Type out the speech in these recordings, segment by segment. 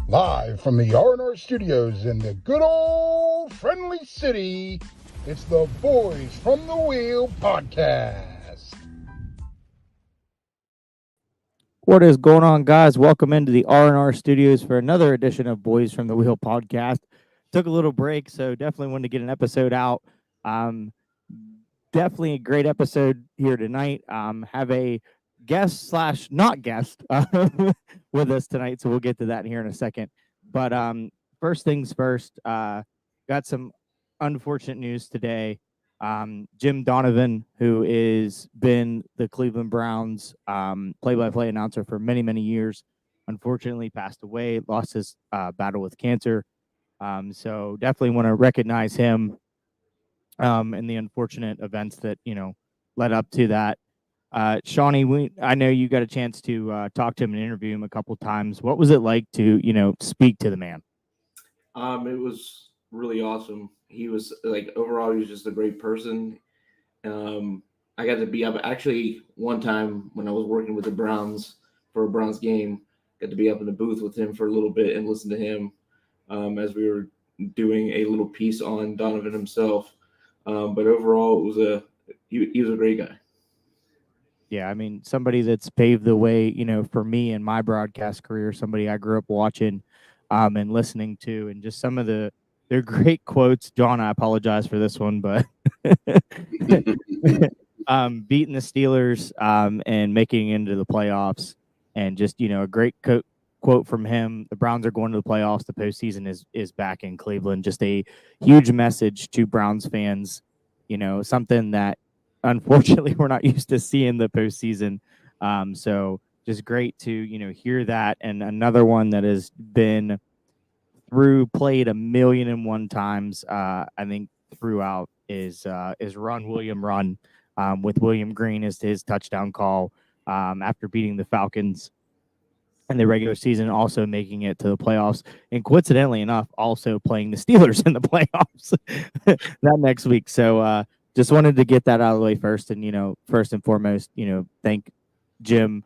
Live from the R&R studios in the good old friendly city, it's the Boys from the Wheel podcast. What is going on, guys? Welcome into the R&R studios for another edition of Boys from the Wheel podcast. Took a little break, so definitely wanted to get an episode out. Definitely a great episode here tonight. Have a guest slash not guest with us tonight, so we'll get to that here in a second. But first things first, got some unfortunate news today. Jim Donovan, who is been the Cleveland Browns play-by-play announcer for many, many years, unfortunately passed away, lost his battle with cancer. So definitely want to recognize him and the unfortunate events that, led up to that. Shawnee, I know you got a chance to talk to him and interview him a couple times. What was it like to, speak to the man? It was really awesome. He was overall, he was just a great person. I got to be up actually one time when I was working with the Browns for a Browns game. Got to be up in the booth with him for a little bit and listen to him as we were doing a little piece on Donovan himself. But overall, he was a great guy. Yeah, I mean, somebody that's paved the way, for me in my broadcast career, somebody I grew up watching and listening to, and just some of their great quotes. John, I apologize for this one, but beating the Steelers and making it into the playoffs, and just, a great quote from him. The Browns are going to the playoffs. The postseason is back in Cleveland. Just a huge message to Browns fans, something that unfortunately we're not used to seeing the postseason. So just great to, hear that. And another one that has been played 1,000,001 times, I think throughout is Run William Run, with William Green as his touchdown call after beating the Falcons in the regular season, also making it to the playoffs, and coincidentally enough, also playing the Steelers in the playoffs that next week. So just wanted to get that out of the way first, and first and foremost, thank Jim.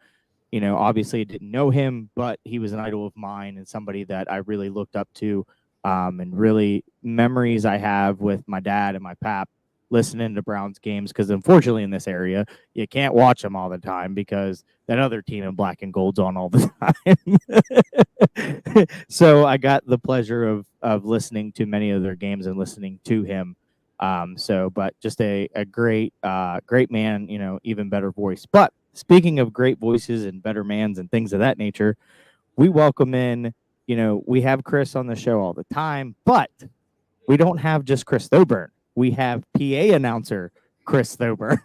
Obviously I didn't know him, but he was an idol of mine and somebody that I really looked up to, and really memories I have with my dad and my pap listening to Browns games, because unfortunately in this area you can't watch them all the time because that other team in black and gold's on all the time. So I got the pleasure of listening to many of their games and listening to him. But just a great man, even better voice. But speaking of great voices and better mans and things of that nature, we welcome in, we have Chris on the show all the time, but we don't have just Chris Thoburn. We have PA announcer Chris Thoburn.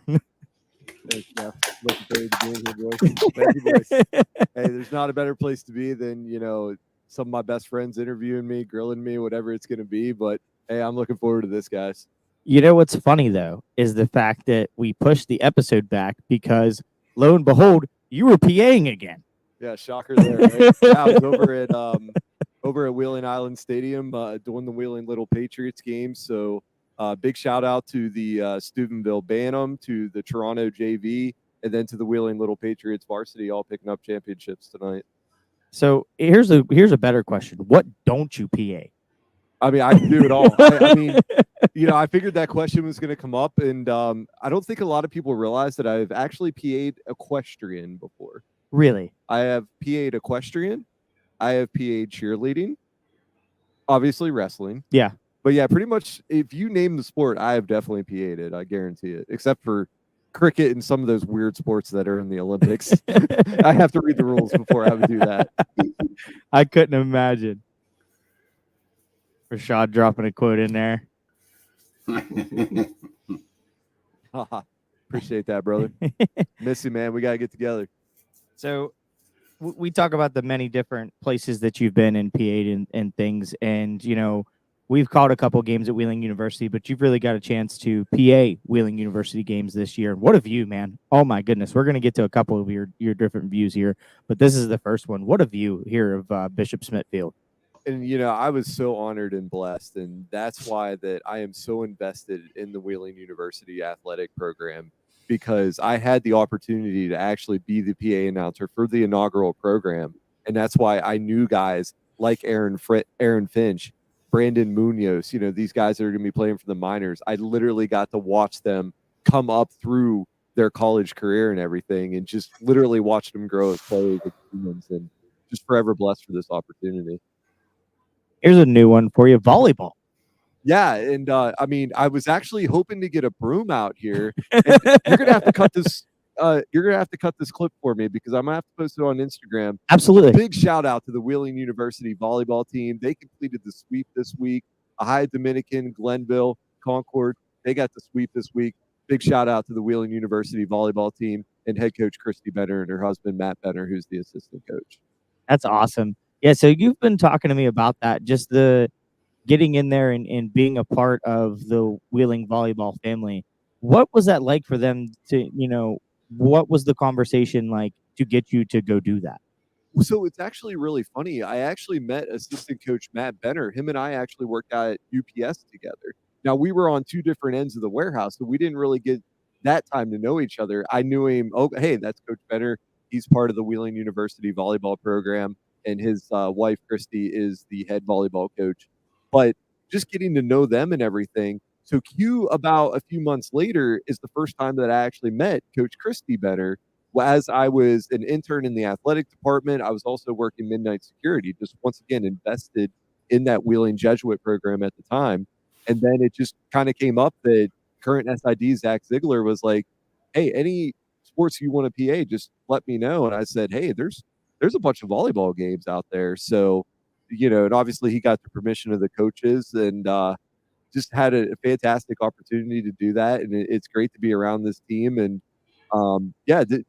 Thanks, Jeff. Looking forward to being here, boys. Thank you, boys. Hey, there's not a better place to be than, some of my best friends interviewing me, grilling me, whatever it's going to be. But, hey, I'm looking forward to this, guys. You know what's funny, though, is the fact that we pushed the episode back because, lo and behold, you were PAing again. Yeah, shocker there. Right? Yeah, I was over at Wheeling Island Stadium doing the Wheeling Little Patriots game. So big shout out to the Steubenville Bantam, to the Toronto JV, and then to the Wheeling Little Patriots varsity, all picking up championships tonight. So here's a better question. What don't you PA? I mean, I can do it all. I mean, I figured that question was going to come up, and I don't think a lot of people realize that I've actually PA'd equestrian before. Really? I have PA'd equestrian. I have PA'd cheerleading. Obviously, wrestling. Yeah. But yeah, pretty much if you name the sport, I have definitely PA'd it. I guarantee it. Except for cricket and some of those weird sports that are in the Olympics. I have to read the rules before I would do that. I couldn't imagine. Rashad dropping a quote in there. Appreciate that, brother. Miss you, man. We got to get together. So we talk about the many different places that you've been in PA and things. And, we've called a couple games at Wheeling University, but you've really got a chance to PA Wheeling University games this year. What a view, man. Oh, my goodness. We're going to get to a couple of your different views here, but this is the first one. What a view here of Bishop Smithfield. And, I was so honored and blessed, and that's why that I am so invested in the Wheeling University athletic program, because I had the opportunity to actually be the PA announcer for the inaugural program. And that's why I knew guys like Aaron Finch, Brandon Munoz, these guys that are going to be playing for the minors. I literally got to watch them come up through their college career and everything, and just literally watch them grow as players and humans, and just forever blessed for this opportunity. Here's a new one for you: volleyball. Yeah, and I was actually hoping to get a broom out here. And you're gonna have to cut this. You're gonna have to cut this clip for me, because I'm gonna have to post it on Instagram. Absolutely. Big shout out to the Wheeling University volleyball team. They completed the sweep this week. Ohio Dominican, Glenville, Concord. They got the sweep this week. Big shout out to the Wheeling University volleyball team and head coach Christy Benner and her husband Matt Benner, who's the assistant coach. That's awesome. Yeah. So you've been talking to me about that, just the getting in there and being a part of the Wheeling volleyball family. What was that like for them to, what was the conversation like to get you to go do that? So it's actually really funny. I actually met assistant coach Matt Benner. Him and I actually worked out at UPS together. Now, we were on two different ends of the warehouse, so we didn't really get that time to know each other. I knew him. Oh, hey, that's Coach Benner. He's part of the Wheeling University volleyball program, and his wife, Christy, is the head volleyball coach. But just getting to know them and everything. So about a few months later is the first time that I actually met Coach Christy Benner. As I was an intern in the athletic department, I was also working midnight security, just once again invested in that Wheeling Jesuit program at the time. And then it just kind of came up that current SID Zach Ziegler was like, hey, any sports you want to PA, just let me know. And I said, hey, there's a bunch of volleyball games out there. So, and obviously he got the permission of the coaches, and just had a fantastic opportunity to do that. And it's great to be around this team. And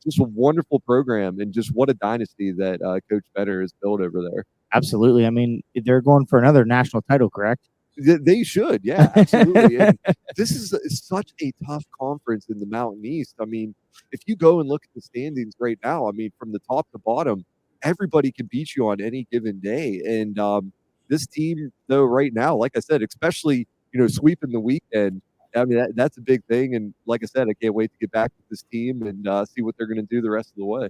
just a wonderful program, and just what a dynasty that Coach Benner has built over there. Absolutely. I mean, they're going for another national title, correct? They should, yeah, absolutely. And this is such a tough conference in the Mountain East. I mean, if you go and look at the standings right now, I mean, from the top to bottom, everybody can beat you on any given day. And this team, though, right now, like I said, especially sweeping the weekend, I mean, that's a big thing. And like I said, I can't wait to get back with this team and see what they're going to do the rest of the way.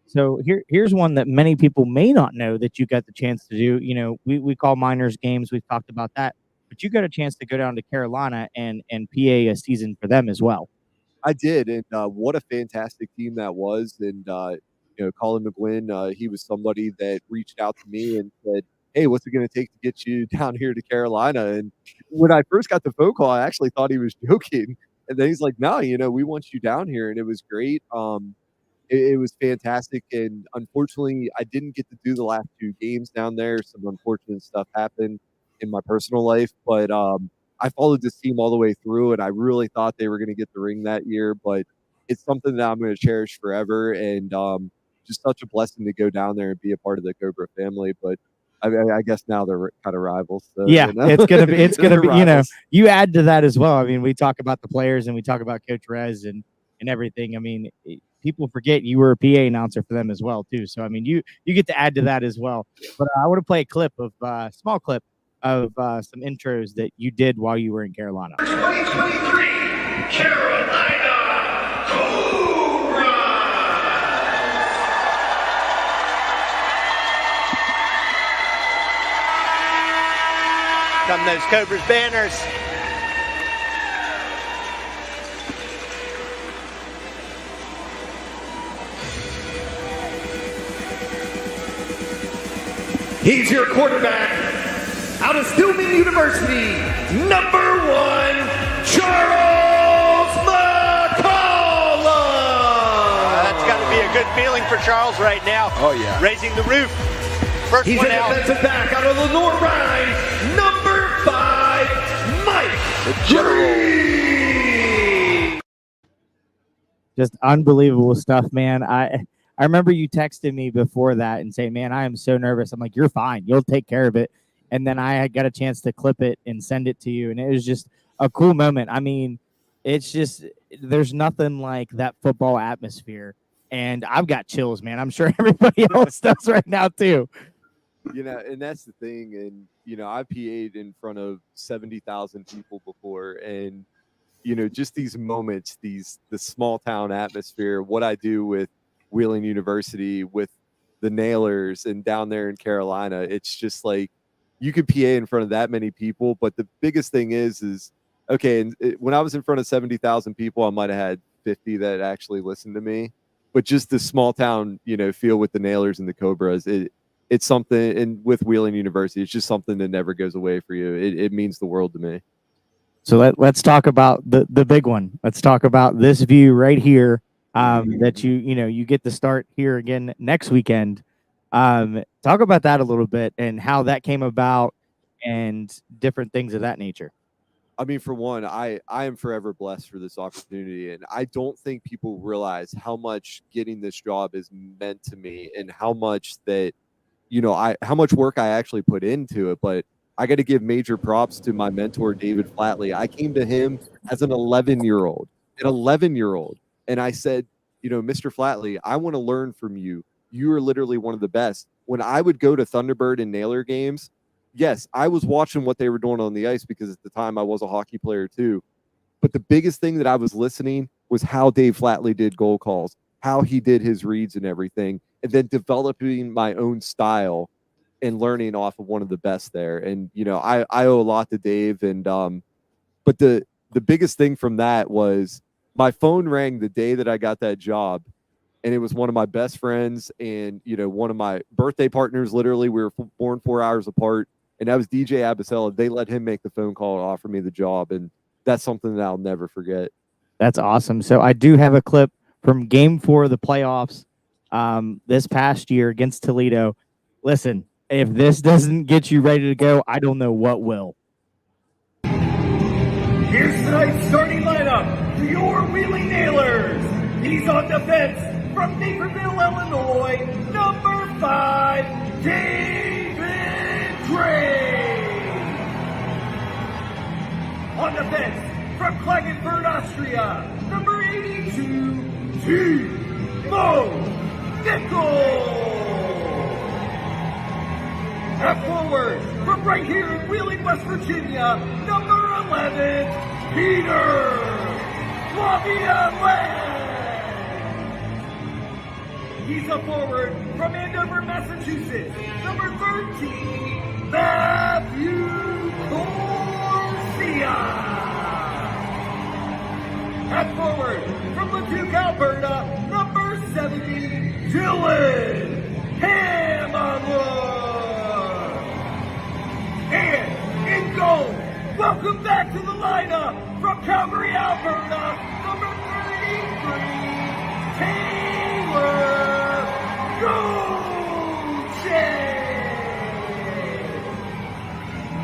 So here's one that many people may not know that you got the chance to do. We call minors games. We've talked about that. But you got a chance to go down to Carolina and PA a season for them as well. I did. And what a fantastic team that was. And, Colin McGuinn, he was somebody that reached out to me and said, hey, what's it going to take to get you down here to Carolina? And when I first got the phone call, I actually thought he was joking. And then he's like, no, we want you down here. And it was great. It was fantastic. And unfortunately, I didn't get to do the last two games down there. Some unfortunate stuff happened in my personal life. But I followed this team all the way through, and I really thought they were going to get the ring that year. But it's something that I'm going to cherish forever. And just such a blessing to go down there and be a part of the Cobra family. But I guess now they're kind of rivals. So, yeah, it's gonna be. You add to that as well. I mean, we talk about the players and we talk about Coach Rez and everything. I mean, people forget you were a PA announcer for them as well too. So I mean, you get to add to that as well. But I want to play a small clip of some intros that you did while you were in Carolina. 2023 Carolina Cobra. Come those Cobra's banners. He's your quarterback out of Stillman University, number 1, Charles McCollum. That's got to be a good feeling for Charles right now. Oh, yeah. Raising the roof. First He's one a out. defensive back out of Lenore Rhine, number 5, Mike Green. Just unbelievable stuff, man. I remember you texted me before that and saying, man, I am so nervous. I'm like, you're fine. You'll take care of it. And then I got a chance to clip it and send it to you. And it was just a cool moment. I mean, it's just, there's nothing like that football atmosphere. And I've got chills, man. I'm sure everybody else does right now too. And that's the thing. And, I PA'd in front of 70,000 people before. And, just these moments, the small town atmosphere, what I do with Wheeling University, with the Nailers and down there in Carolina. It's just like you could PA in front of that many people. But the biggest thing is okay. And when I was in front of 70,000 people, I might have had 50 that actually listened to me. But just the small town, feel with the Nailers and the Cobras, it's something. And with Wheeling University, it's just something that never goes away for you. It means the world to me. So let's talk about the big one. Let's talk about this view right here. That you get to start here again next weekend. Talk about that a little bit and how that came about and different things of that nature. I mean, for one, I am forever blessed for this opportunity, and I don't think people realize how much getting this job is meant to me and how much that, how much work I actually put into it. But I got to give major props to my mentor, David Flatley. I came to him as an 11-year-old, and I said, Mr. Flatley, I want to learn from you. You are literally one of the best. When I would go to Thunderbird and Nailer games, yes, I was watching what they were doing on the ice because at the time I was a hockey player too. But the biggest thing that I was listening was how Dave Flatley did goal calls, how he did his reads and everything, and then developing my own style and learning off of one of the best there. And, I owe a lot to Dave. And but the biggest thing from that was my phone rang the day that I got that job. And it was one of my best friends and, one of my birthday partners. Literally, we were born 4 hours apart. And that was DJ Abasella. They let him make the phone call and offer me the job. And that's something that I'll never forget. That's awesome. So I do have a clip from Game 4 of the playoffs this past year against Toledo. Listen, if this doesn't get you ready to go, I don't know what will. Here's tonight's starting lineup for your Wheeling Nailers. He's on defense from Naperville, Illinois, number 5, David Gray. On defense from Klagenfurt, Austria, number 82, Timo Nickel. At forward, from right here in Wheeling, West Virginia, number 11, Peter Laviolette. He's a forward from Andover, Massachusetts, number 13, Matthew Corsia. At forward, from Leduc, Alberta, number 70, Dylan Hammerwood. And in goal, welcome back to the lineup from Calgary, Alberta, number 33, Taylor Goucher.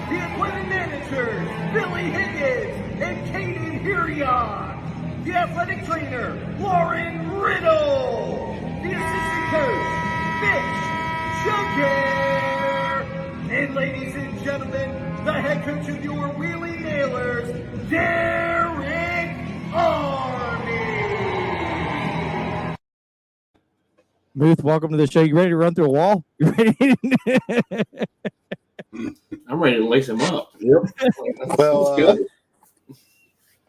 The equipment managers, Billy Higgins and Kaden Hirion. The athletic trainer, Lauren Riddle. The assistant coach, Mitch Jugger. And ladies and gentlemen, the head coach of your Wheeling Nailers, Derek Arney. Muth, welcome to the show. You ready to run through a wall? You ready? I'm ready to lace him up. Yep. Well, Good.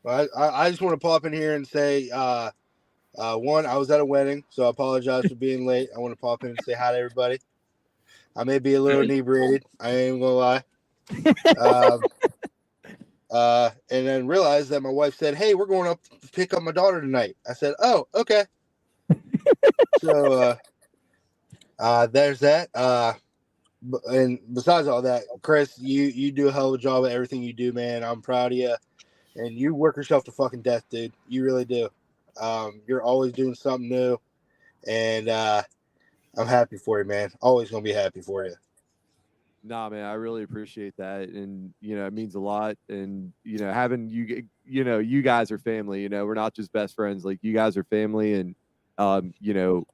I just want to pop in here and say, one, I was at a wedding, so I apologize for being late. I want to pop in and say hi to everybody. I may be a little inebriated. I ain't gonna lie. And then realized that my wife said, "Hey, we're going up to pick up my daughter tonight." I said, "Oh, okay." So there's that. And besides all that, Chris, you do a hell of a job at everything you do, man. I'm proud of you, and you work yourself to fucking death, dude. You really do. You're always doing something new, and I'm happy for you, man. Always gonna be happy for you. Nah, man, I really appreciate that, and it means a lot. And having you guys are family. We're not just best friends. Like, you guys are family, and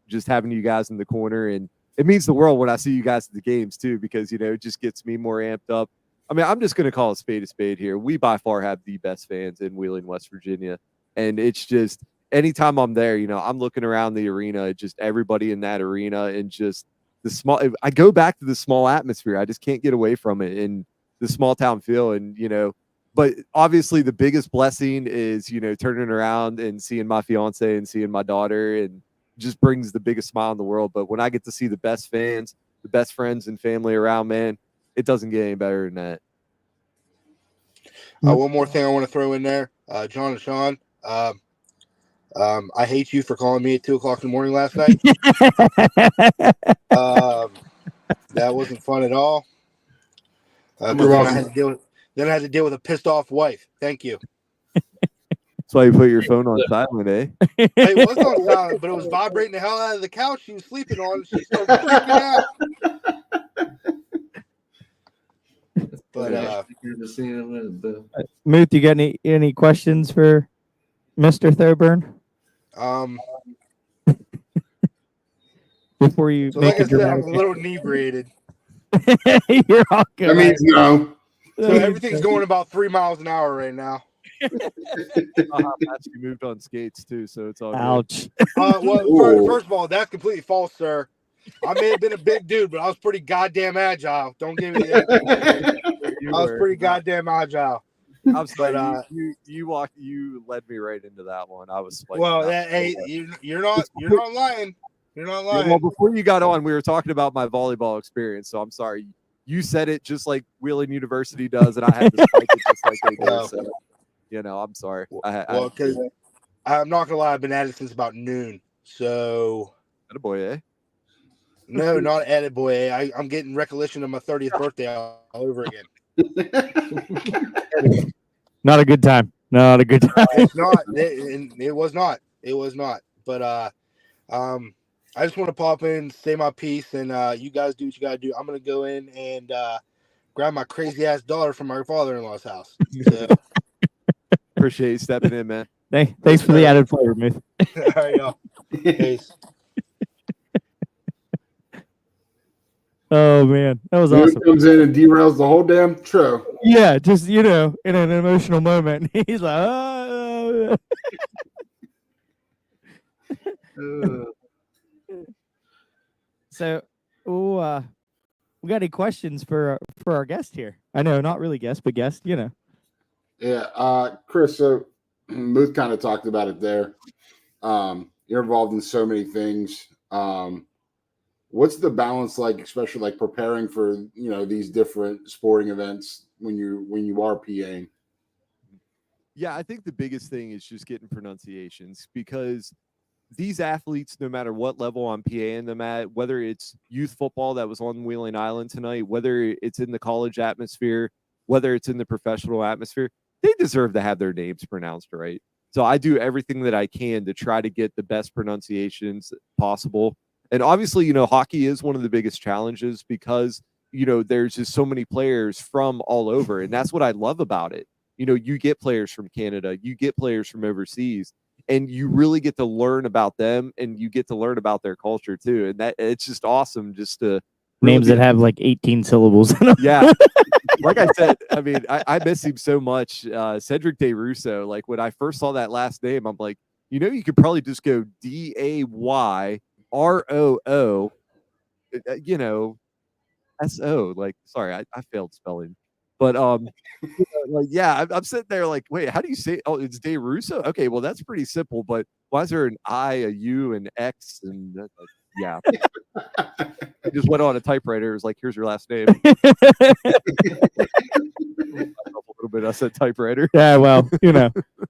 just having you guys in the corner, and it means the world when I see you guys at the games too, because it just gets me more amped up. I mean, I'm just gonna call a spade here. We by far have the best fans in Wheeling, West Virginia, and it's just anytime I'm there, I'm looking around the arena, just everybody in that arena, and just the small. I go back to the small atmosphere. I just can't get away from it, and the small town feel, and But obviously, the biggest blessing is turning around and seeing my fiance and seeing my daughter, and just brings the biggest smile in the world. But when I get to see the best fans, the best friends and family around, man, it doesn't get any better than that. One more thing I want to throw in there, John and Sean. I hate you for calling me at 2:00 in the morning last night. That wasn't fun at all. Then I had to deal with a pissed off wife. Thank you. That's why you put your phone on silent, eh? It was on silent, but it was vibrating the hell out of the couch she was sleeping on. She started freaking out. But Muth, you got any questions for Mr. Thoburn? Before you So make like I a said, I'm dramatic... a little inebriated. You're all good. That means no. So everything's going about 3 miles an hour right now. You moved on skates too, so it's all good. Ouch. Well, first of all, that's completely false, sir. I may have been a big dude, but I was pretty goddamn agile. Don't give me that. I was pretty goddamn agile. I'm sorry, but you led me right into that one. I was like, well, hey, you're not lying. You're not lying. Yeah, well, before you got on, we were talking about my volleyball experience. So I'm sorry. You said it just like Wheeling University does, and I had to spike it just like they do. So, I'm sorry. Well, because I'm not gonna lie, I've been at it since about noon. So, attaboy, eh? No, not attaboy. I'm getting recollection of my 30th birthday all over again. Not a good time. Not a good time. It's not. It was not. It was not. But I just want to pop in, say my piece, and you guys do what you gotta do. I'm gonna go in and grab my crazy ass daughter from my father-in-law's house. So. Appreciate you stepping in, man. Thanks for the added flavor, Muth. All right, y'all. Peace. Oh man, that was awesome. Comes in and derails the whole damn show. Yeah, just in an emotional moment, he's like, oh. So, we got any questions for our guest here? I know, not really guest, but guest. Yeah, Chris. So Muth kind of talked about it there. You're involved in so many things. What's the balance like, especially like preparing for these different sporting events when you are PAing? Yeah, I think the biggest thing is just getting pronunciations, because these athletes, no matter what level I'm PAing them at, whether it's youth football that was on Wheeling Island tonight, whether it's in the college atmosphere, whether it's in the professional atmosphere, they deserve to have their names pronounced right. So I do everything that I can to try to get the best pronunciations possible. And obviously, hockey is one of the biggest challenges because, there's just so many players from all over. And that's what I love about it. You get players from Canada, you get players from overseas, and you really get to learn about them, and you get to learn about their culture too. And that it's just awesome just to names that have like 18 syllables. Yeah. Like I said, I mean, I miss him so much. Cedric DeRusso, like when I first saw that last name, I'm like, you could probably just go DayRoo, SO. Like, sorry, I failed spelling. But I'm sitting there like, wait, how do you say it? Oh, it's DeRusso? Okay, well, that's pretty simple, but why is there an I, a U, an X? And yeah. I just went on a typewriter. It was like, here's your last name. A little bit. I said typewriter. Yeah, well,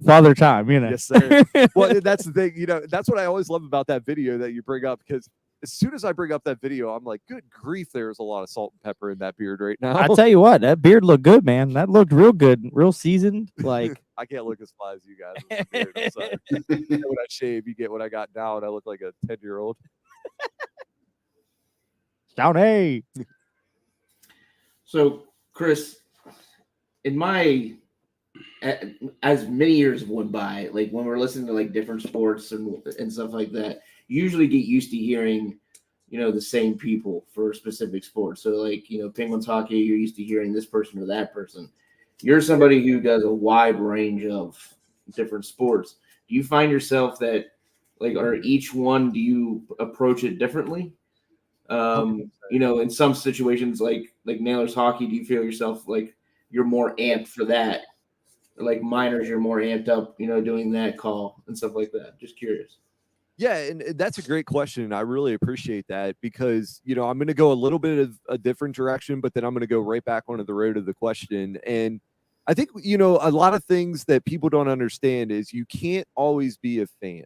father time, Yes, sir. Well, that's the thing. That's what I always love about that video that you bring up, because as soon as I bring up that video, I'm like, good grief, there's a lot of salt and pepper in that beard right now. I tell you what, that beard looked good, man. That looked real good, real seasoned. Like, I can't look as fly as you guys. With the beard, I'm sorry. When I shave, you get what I got now, and I look like a 10-year-old. Down, hey. So, Chris, as many years went by, like when we're listening to like different sports and stuff like that, you usually get used to hearing, the same people for specific sports. So like, Penguins hockey, you're used to hearing this person or that person. You're somebody who does a wide range of different sports. Do you find yourself that or each one, do you approach it differently? In some situations like Nailers hockey, do you feel yourself like you're more amped for that? Or like Miners, you're more amped up, doing that call and stuff like that. Just curious. Yeah, and that's a great question. And I really appreciate that because, you know, I'm going to go a little bit of a different direction, but then I'm going to go right back onto the road of the question. And I think, you know, a lot of things that people don't understand is you can't always be a fan.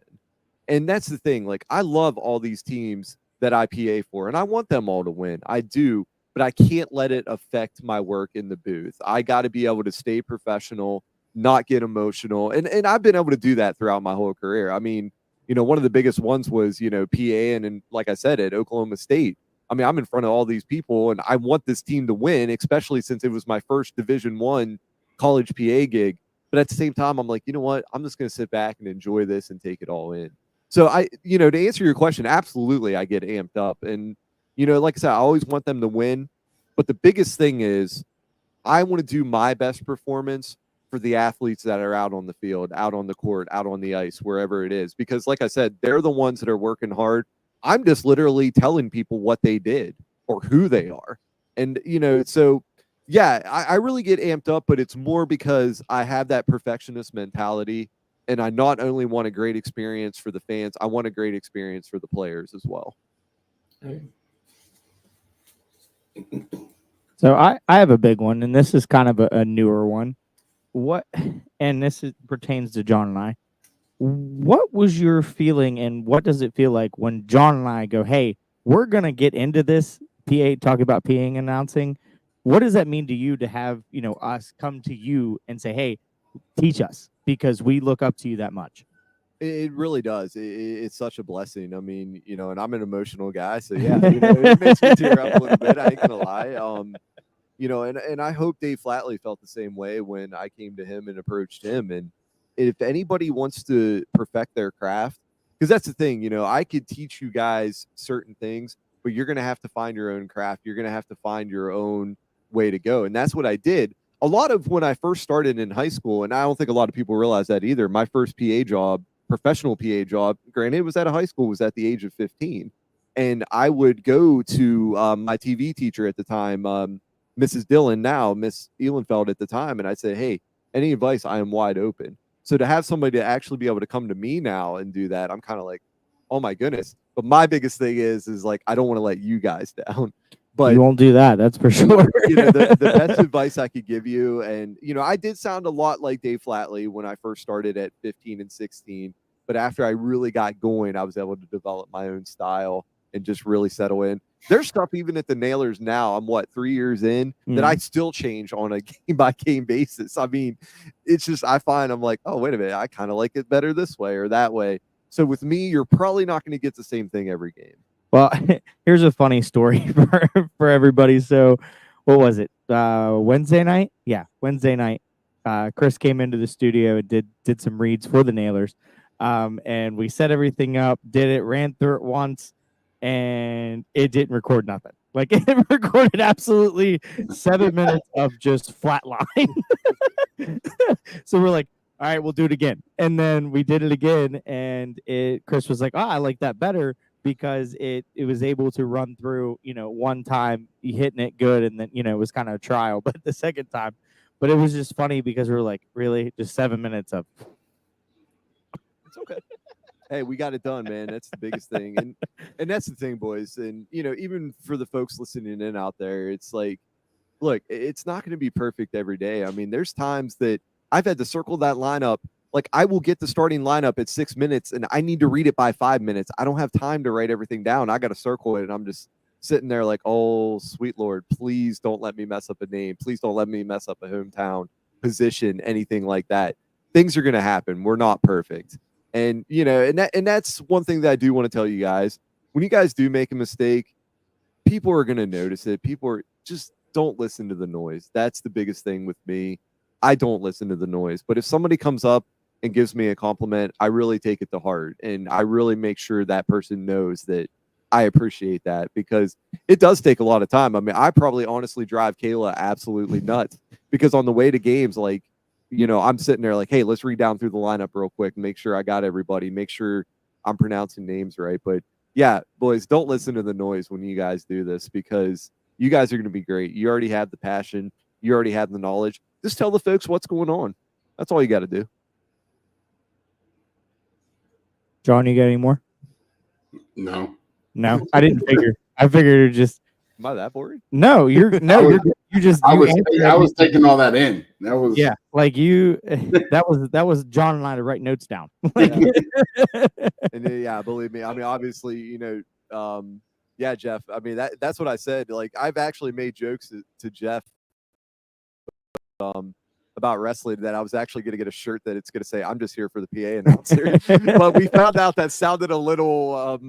And that's the thing. Like, I love all these teams that I PA for, and I want them all to win. I do, but I can't let it affect my work in the booth. I got to be able to stay professional, not get emotional. And I've been able to do that throughout my whole career. I mean, you know, one of the biggest ones was, you know, PA and like I said, at Oklahoma State. I mean, I'm in front of all these people and I want this team to win, especially since it was my first Division I college PA gig. But at the same time, I'm like, you know what? I'm just going to sit back and enjoy this and take it all in. So you know, to answer your question, absolutely, I get amped up. And, you know, like I said, I always want them to win. But the biggest thing is I want to do my best performance for the athletes that are out on the field, out on the court, out on the ice, wherever it is. Because like I said, they're the ones that are working hard. I'm just literally telling people what they did or who they are. And, you know, so yeah, I really get amped up, but it's more because I have that perfectionist mentality. And I not only want a great experience for the fans, I want a great experience for the players as well. So I have a big one, and this is kind of a newer one. And this pertains to John and I. What was your feeling, and what does it feel like when John and I go, hey, we're going to get into this talking about PAing announcing? What does that mean to you to have, you know, us come to you and say, hey, teach us because we look up to you that much? It really does. It's such a blessing. I mean, you know, and I'm an emotional guy, so yeah, you know, it makes me tear up a little bit. I ain't gonna lie. You know, and I hope Dave Flatley felt the same way when I came to him and approached him. And if anybody wants to perfect their craft, because that's the thing, you know, I could teach you guys certain things, but you're gonna have to find your own craft. You're gonna have to find your own way to go, and that's what I did. A lot of when I first started in high school, and I don't think a lot of people realize that either. My first PA job, professional PA job, granted, it was at a high school, was at the age of 15, and I would go to my TV teacher at the time, Mrs. Dillon, now Miss Ehlenfeld at the time, and I said, hey, any advice? I am wide open. So to have somebody to actually be able to come to me now and do that, I'm kind of like, oh my goodness. But my biggest thing is like, I don't want to let you guys down. But you won't do that, that's for sure. You know, the best advice I could give you, and you know, I did sound a lot like Dave Flatley when I first started at 15 and 16. But after I really got going, I was able to develop my own style and just really settle in. There's stuff even at the Nailers now, I'm 3 years in, that I still change on a game by game basis. I mean, it's just, I find I'm like, oh, wait a minute, I kind of like it better this way or that way. So with me, you're probably not going to get the same thing every game. Well, here's a funny story for everybody. So what was it? Wednesday night? Yeah, Wednesday night. Chris came into the studio and did some reads for the Nailers. And we set everything up, did it, ran through it once, and it didn't record nothing. Like, it recorded absolutely 7 minutes of just flat line. So we're like, all right, we'll do it again. And then we did it again, and Chris was like, oh, I like that better because it was able to run through, you know, one time hitting it good, and then, you know, it was kind of a trial, but the second time. But it was just funny because we were like, really? Just 7 minutes of... It's okay. Hey, we got it done, man. That's the biggest thing. And that's the thing, boys. And, you know, even for the folks listening in out there, it's like, look, it's not going to be perfect every day. I mean, there's times that I've had to circle that lineup. Like, I will get the starting lineup at 6 minutes and I need to read it by 5 minutes. I don't have time to write everything down. I got to circle it. And I'm just sitting there like, oh, sweet Lord, please don't let me mess up a name. Please don't let me mess up a hometown position, anything like that. Things are going to happen. We're not perfect. And, you know, and that's one thing that I do want to tell you guys. When you guys do make a mistake, people are going to notice it. People are just, don't listen to the noise. That's the biggest thing with me. I don't listen to the noise. But if somebody comes up and gives me a compliment, I really take it to heart. And I really make sure that person knows that I appreciate that, because it does take a lot of time. I mean, I probably honestly drive Kayla absolutely nuts because on the way to games, like, you know, I'm sitting there like, hey, let's read down through the lineup real quick, make sure I got everybody, make sure I'm pronouncing names right. But yeah, boys, don't listen to the noise when you guys do this, because you guys are going to be great. You already have the passion. You already have the knowledge. Just tell the folks what's going on. That's all you got to do. John, you got any more? No. No, I didn't figure. I figured it just Am I that boring? no. You're no. You just. I You was answered I was everything. taking all that in. That was Yeah, like you. That was John and I to write notes down. Like, And yeah, believe me. I mean, obviously, yeah, Jeff. I mean, that's what I said. Like, I've actually made jokes to Jeff about wrestling that I was actually going to get a shirt that it's going to say, "I'm just here for the PA announcer." But we found out that sounded a little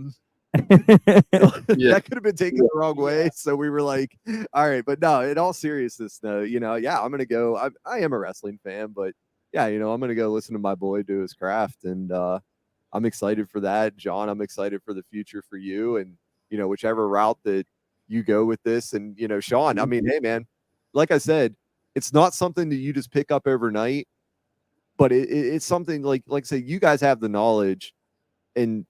that could have been taken the wrong way. So we were like, all right, but no, in all seriousness though, yeah, I'm gonna go. I am a wrestling fan, but yeah, I'm gonna go listen to my boy do his craft, and I'm excited for that. John, I'm excited for the future for you, and whichever route that you go with this. And Sean, I mean, hey man, like I said, it's not something that you just pick up overnight, but it's something like say you guys have the knowledge, and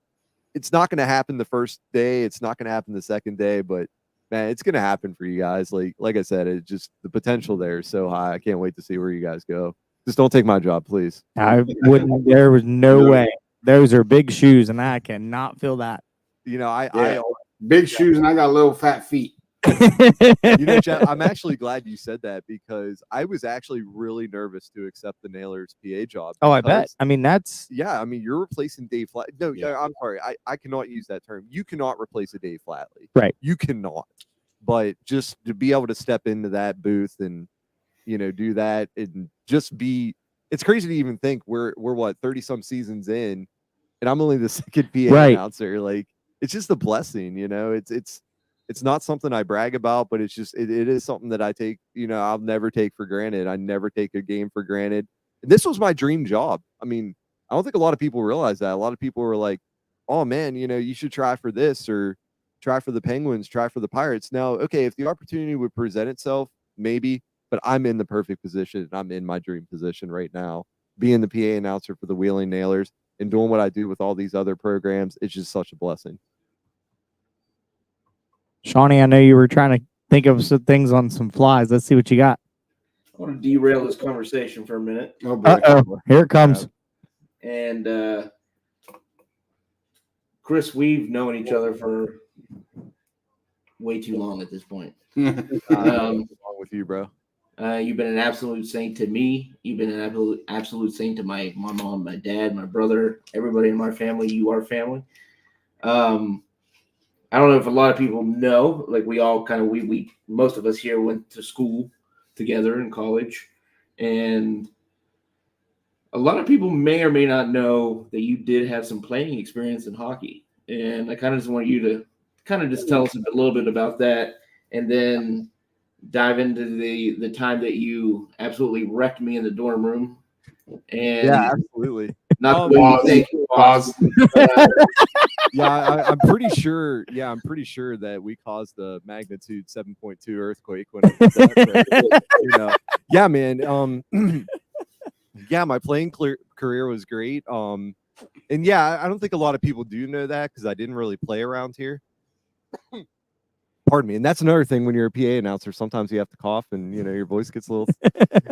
it's not going to happen the first day. It's not going to happen the second day, but man, it's going to happen for you guys. Like I said, it just the potential there is so high. I can't wait to see where you guys go. Just don't take my job, please. I wouldn't. There was no way. Those are big shoes, and I cannot fill that. I big shoes, and I got little fat feet. Jeff, I'm actually glad you said that because I was actually really nervous to accept the Nailers PA job. Oh, I bet. I mean, I mean, you're replacing Dave Flat. No, Yeah. I'm sorry. I cannot use that term. You cannot replace a Dave Flatley. Right. You cannot. But just to be able to step into that booth and, do that and just be, it's crazy to even think we're what, 30 some seasons in, and I'm only the second PA announcer. Like, it's just a blessing, it's not something I brag about, but it's just it is something that I take, I'll never take for granted. I never take a game for granted. And this was my dream job. I mean, I don't think a lot of people realize that. A lot of people were like, "Oh man, you should try for this or try for the Penguins, try for the Pirates." Now, okay, if the opportunity would present itself, maybe, but I'm in the perfect position. I'm in my dream position right now, being the PA announcer for the Wheeling Nailers and doing what I do with all these other programs. It's just such a blessing. Shawnee, I know you were trying to think of some things on some flies. Let's see what you got. I want to derail this conversation for a minute. Oh, boy. Here it comes. And Chris, we've known each other for way too long at this point. Wrong with you, bro. You've been an absolute saint to me. You've been an absolute saint to my mom, my dad, my brother, everybody in my family. You are family. I don't know if a lot of people know, like we all kind of, we most of us here went to school together in college, and a lot of people may or may not know that you did have some playing experience in hockey. And I kind of just want you to kind of just tell us a little bit about that, and then dive into the time that you absolutely wrecked me in the dorm room. And yeah, absolutely. Not the way you think. Pause. Yeah, I'm pretty sure. Yeah, I'm pretty sure that we caused the magnitude 7.2 earthquake when I did that, but, yeah, man. Yeah, my playing career was great. And yeah, I don't think a lot of people do know that because I didn't really play around here. Pardon me. And that's another thing when you're a PA announcer. Sometimes you have to cough and, your voice gets a little,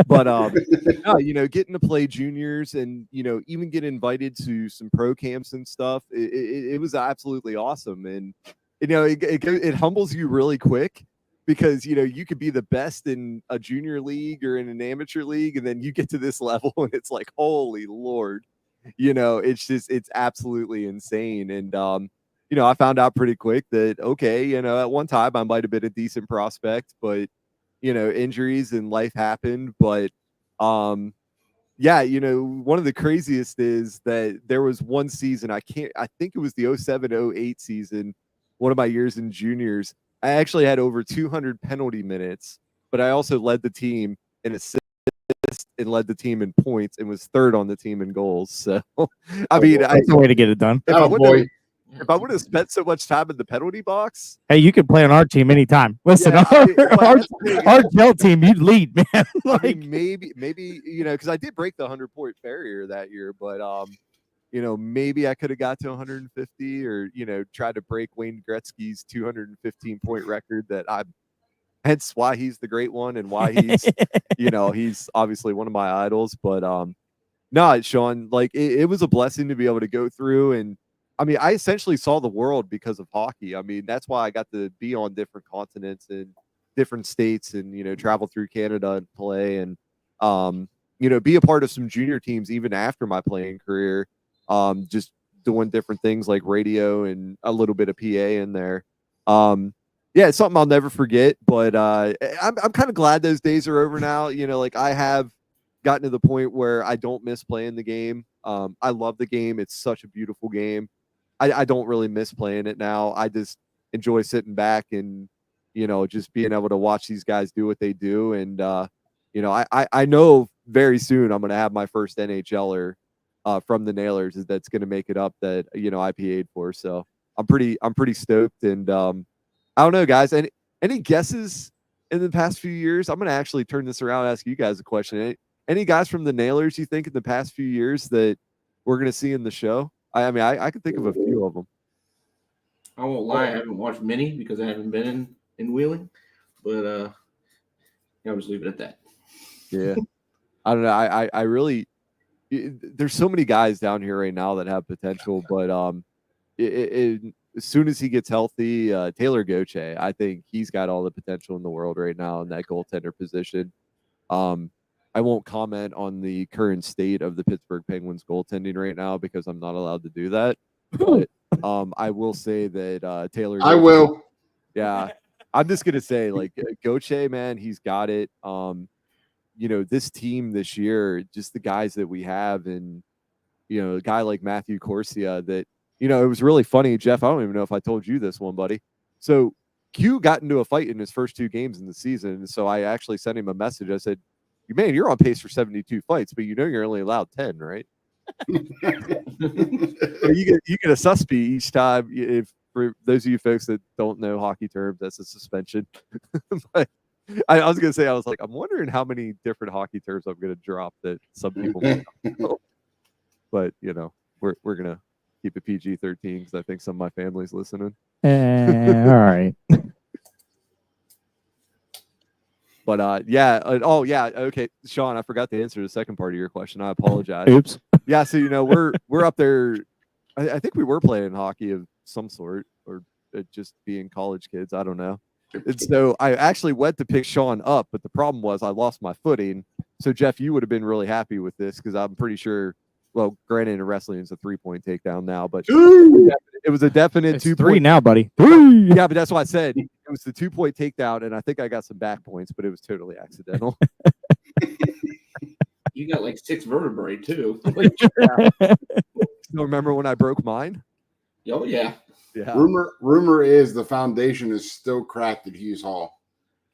but, no, getting to play juniors and, even get invited to some pro camps and stuff. It was absolutely awesome. And, it humbles you really quick because, you could be the best in a junior league or in an amateur league. And then you get to this level and it's like, holy Lord, it's absolutely insane. And, I found out pretty quick that, okay, at one time I might have been a decent prospect, but, injuries and life happened. But, yeah, one of the craziest is that there was one season, I think it was the 07-08 season, one of my years in juniors. I actually had over 200 penalty minutes, but I also led the team in assists and led the team in points and was third on the team in goals. So, I mean, that's the way to get it done. If I would have spent so much time in the penalty box, hey, you could play on our team anytime. Listen, our gel team, you'd lead, man. I mean, maybe, because I did break the 100-point barrier that year, but maybe I could have got to 150 or tried to break Wayne Gretzky's 215-point record hence why he's the great one and why he's he's obviously one of my idols. But no, Sean, like it was a blessing to be able to go through. And I mean, I essentially saw the world because of hockey. I mean, that's why I got to be on different continents and different states and, you know, travel through Canada and play and, you know, be a part of some junior teams even after my playing career, just doing different things like radio and a little bit of PA in there. Yeah, it's something I'll never forget, but I'm kind of glad those days are over now. You know, like I have gotten to the point where I don't miss playing the game. I love the game. It's such a beautiful game. I don't really miss playing it now. I just enjoy sitting back and, you know, just being able to watch these guys do what they do. And, you know, I know very soon I'm going to have my first NHLer from the Nailers that's going to make it up that, you know, I PA'd for. So I'm pretty stoked. And I don't know, guys. Any guesses in the past few years? I'm going to actually turn this around and ask you guys a question. Any guys from the Nailers you think in the past few years that we're going to see in the show? I mean, I can think of a few of them. I won't lie, I haven't watched many because I haven't been in Wheeling, but I'll just leave it at that. Yeah. I don't know. I really there's so many guys down here right now that have potential, but as soon as he gets healthy, Taylor Gauthier, I think he's got all the potential in the world right now in that goaltender position. I won't comment on the current state of the Pittsburgh Penguins goaltending right now because I'm not allowed to do that. But I will say that Taylor Gauthier, I will. Yeah. I'm just gonna say, like, Gauthier, man, he's got it. You know, this team this year, just the guys that we have, and you know, a guy like Matthew Corsia that, you know, it was really funny, Jeff. I don't even know if I told you this one, buddy. So Q got into a fight in his first 2 games in the season. And so I actually sent him a message. I said, man, you're on pace for 72 fights, but you know you're only allowed 10, right? You get a suspy each time. If for those of you folks that don't know hockey terms, that's a suspension. But I was gonna say, I was like, I'm wondering how many different hockey terms I'm gonna drop that some people might not know. But you know, we're gonna keep it PG-13 because I think some of my family's listening. All right. But yeah, oh yeah, okay, Sean, I forgot to answer the second part of your question. I apologize. Oops. Yeah, so you know, we're up there. I think we were playing hockey of some sort, or just being college kids. I don't know. And so I actually went to pick Sean up, but the problem was I lost my footing. So Jeff, you would have been really happy with this because I'm pretty sure. Well, granted, in wrestling, it's a 3-point takedown now, but it was a definite It's 2 3 point now, buddy. 3. Yeah, but that's what I said. It was the 2-point takedown, and I think I got some back points, but it was totally accidental. You got like 6 vertebrae too. Still remember when I broke mine? Oh yeah. Yeah. Rumor is the foundation is still cracked at Hughes Hall.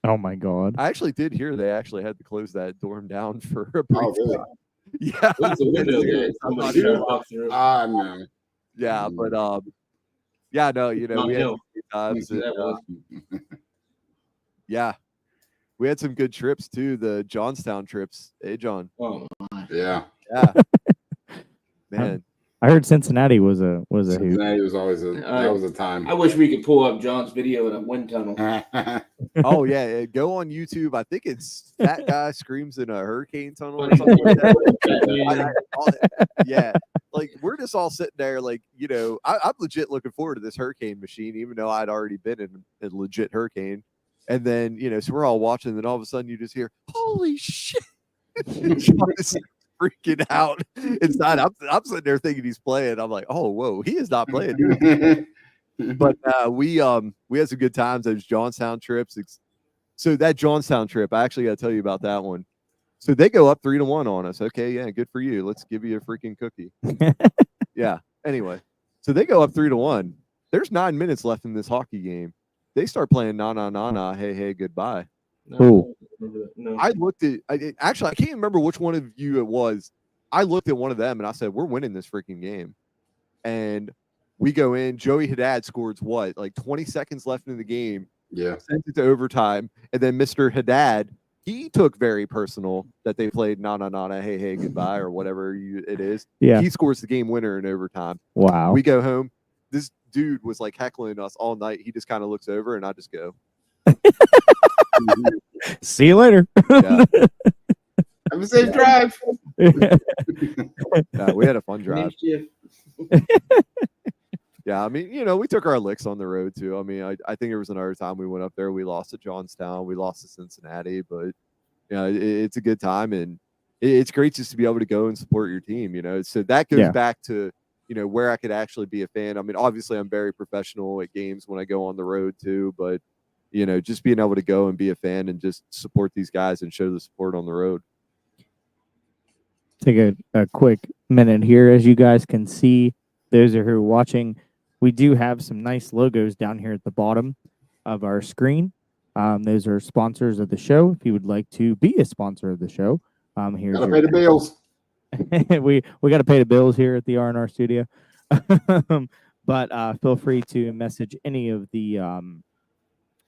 Oh my God. I actually did hear they actually had to close that dorm down for a brief really? time. Yeah. There's a window there. Somebody tried to walk through. No. Yeah, but yeah, no, you know, we had some good times. And, yeah. We had some good trips too, the Johnstown trips. Hey John. Oh my. Yeah. Yeah. Man. I heard Cincinnati was a hoot. Cincinnati was always that was a time. I wish we could pull up John's video in a wind tunnel. Oh yeah, go on YouTube. I think it's Fat Guy Screams in a Hurricane Tunnel or something like that. Yeah, like we're just all sitting there, like, you know, I'm legit looking forward to this hurricane machine, even though I'd already been in a legit hurricane. And then, you know, so we're all watching, and then all of a sudden you just hear, "Holy shit!" Sean is freaking out inside. I'm sitting there thinking he's playing. I'm like, "Oh, whoa, he is not playing." But we had some good times. Those Johnstown trips. So that Johnstown trip, I actually got to tell you about that one. So they go up 3-1 on us. Okay, yeah, good for you. Let's give you a freaking cookie. Yeah. Anyway, so they go up 3-1. There's 9 minutes left in this hockey game. They start playing na na na na, hey hey goodbye. Cool. No. I looked at actually I can't remember which one of you it was. I looked at one of them and I said, "We're winning this freaking game." And we go in. Joey Haddad scores what, like 20 seconds left in the game. Yeah. Sent it to overtime, and then Mr. Haddad, he took very personal that they played na na na na, hey hey goodbye, or whatever it is. Yeah. He scores the game winner in overtime. Wow. We go home. This dude was like heckling us all night. He just kind of looks over, and I just go, See you later. yeah. Have a safe drive. Yeah, we had a fun drive. Yeah, I mean, we took our licks on the road too. I mean, I think there was another time we went up there. We lost to Johnstown. We lost to Cincinnati, but it's a good time, and it's great just to be able to go and support your team. So that goes back to where I could actually be a fan. I mean, obviously, I'm very professional at games when I go on the road too, but just being able to go and be a fan and just support these guys and show the support on the road. Take a quick minute here. As you guys can see, those who are watching, we do have some nice logos down here at the bottom of our screen. Those are sponsors of the show. If you would like to be a sponsor of the show, here's Gotta pay the bills. we got to pay the bills here at the R&R studio. But feel free to message any of the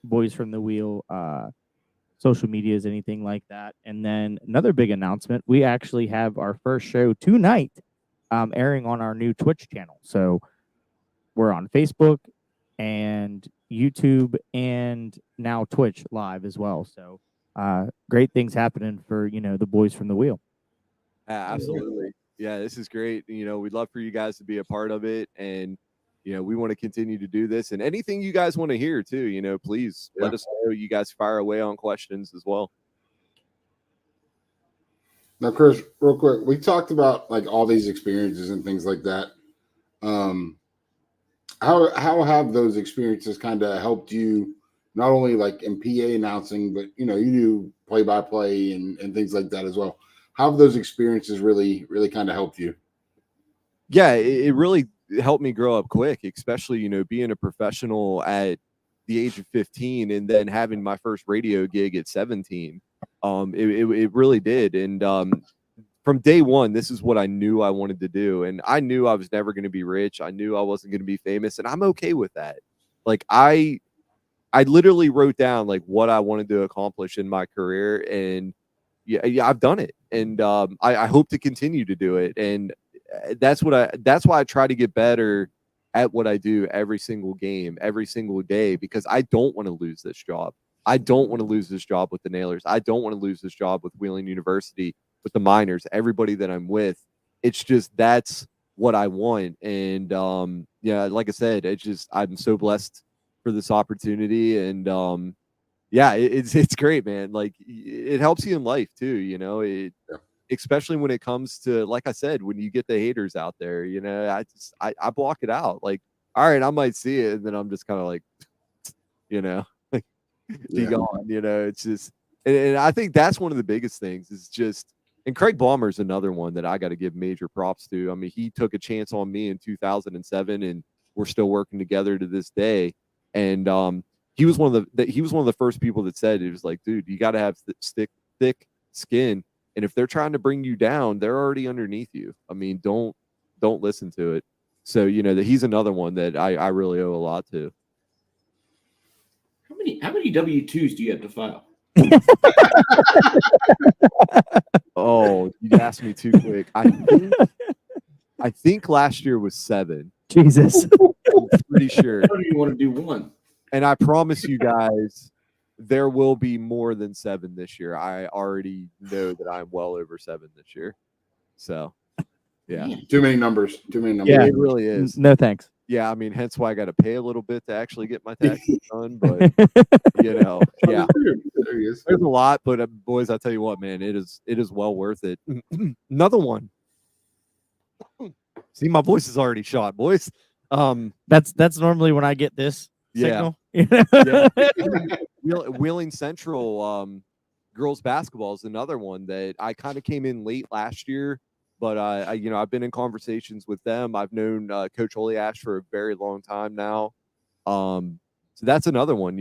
Boys from the Wheel social medias, anything like that. And then another big announcement, we actually have our first show tonight airing on our new Twitch channel. So we're on Facebook and YouTube and now Twitch live as well. So great things happening for the Boys from the Wheel. Absolutely. Yeah, this is great. We'd love for you guys to be a part of it, and we want to continue to do this, and anything you guys want to hear too, please let us know. You guys fire away on questions as well. Now, Chris, real quick, we talked about like all these experiences and things like that. How have those experiences kind of helped you, not only like in PA announcing, but you do play-by-play and things like that as well? How have those experiences really kind of helped you? Yeah, it really helped me grow up quick, especially being a professional at the age of 15 and then having my first radio gig at 17. It really did, and from day one, this is what I knew I wanted to do, and I knew I was never going to be rich. I knew I wasn't going to be famous, and I'm okay with that. Like I literally wrote down like what I wanted to accomplish in my career, and yeah, I've done it, and I hope to continue to do it, and that's why I try to get better at what I do every single game, every single day, because I don't want to lose this job. I don't want to lose this job with the Nailers. I don't want to lose this job with Wheeling University, with the Miners, everybody that I'm with. It's just that's what I want, and like I said, I'm so blessed for this opportunity, and it's great, man. Like it helps you in life too, especially when it comes to, like I said, when you get the haters out there, I block it out. Like, all right, I might see it, and then I'm just kind of like, be gone. It's just, and I think that's one of the biggest things is just, and Craig Baumer's another one that I got to give major props to. I mean, he took a chance on me in 2007, and we're still working together to this day. And he was one of the first people that said, it was like, dude, you got to have thick skin. And if they're trying to bring you down, they're already underneath you. I mean, don't listen to it. So, that he's another one that I really owe a lot to. How many W-2s do you have to file? Oh, you asked me too quick. I think last year was 7. Jesus. I'm pretty sure. I don't even want to do one. And I promise you guys, there will be more than 7 this year. I already know that I'm well over 7 this year. So, yeah. Too many numbers. Yeah, it really is. No thanks. Yeah, I mean, hence why I got to pay a little bit to actually get my taxes done. But yeah, There he is. there's a lot. But boys, I tell you what, man, it is well worth it. Another one. See, my voice is already shot, boys. That's normally when I get this signal. Yeah. Wheeling Central girls basketball is another one that I kind of came in late last year, but I've been in conversations with them. I've known Coach Oliash for a very long time now. So that's another one,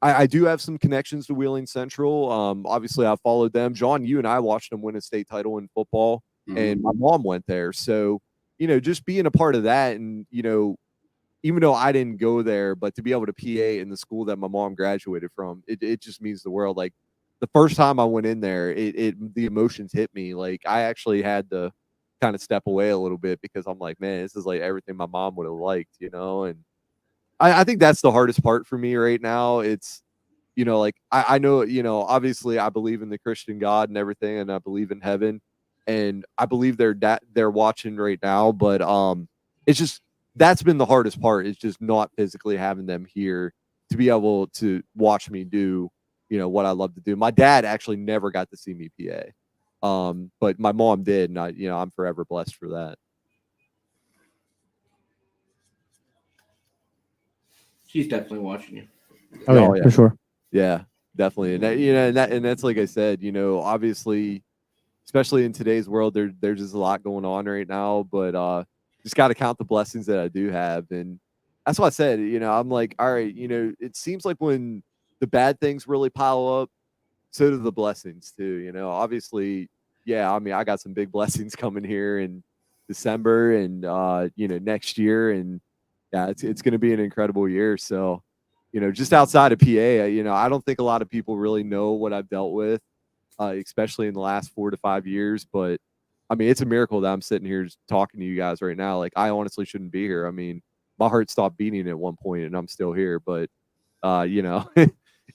I do have some connections to Wheeling Central. Obviously I followed them. John, you and I watched them win a state title in football, and my mom went there. So, just being a part of that, and, even though I didn't go there, but to be able to PA in the school that my mom graduated from, it just means the world. Like the first time I went in there, the emotions hit me. Like I actually had to kind of step away a little bit because I'm like, man, this is like everything my mom would have liked, and I think that's the hardest part for me right now. It's, I know, obviously I believe in the Christian God and everything, and I believe in heaven, and I believe they're watching right now, but it's just, that's been the hardest part, is just not physically having them here to be able to watch me do, what I love to do. My dad actually never got to see me PA. But my mom did, and I'm forever blessed for that. She's definitely watching you. Oh, yeah, for sure. Yeah, definitely. And that's like I said, obviously, especially in today's world, there's just a lot going on right now, but just got to count the blessings that I do have. And that's why I said, I'm like, all right, it seems like when the bad things really pile up, so do the blessings too. Obviously, yeah, I mean, I got some big blessings coming here in December and next year, and yeah, it's going to be an incredible year. So, just outside of PA, I don't think a lot of people really know what I've dealt with, especially in the last 4 to 5 years. But I mean, it's a miracle that I'm sitting here talking to you guys right now. Like, I honestly shouldn't be here. I mean, my heart stopped beating at one point, and I'm still here. But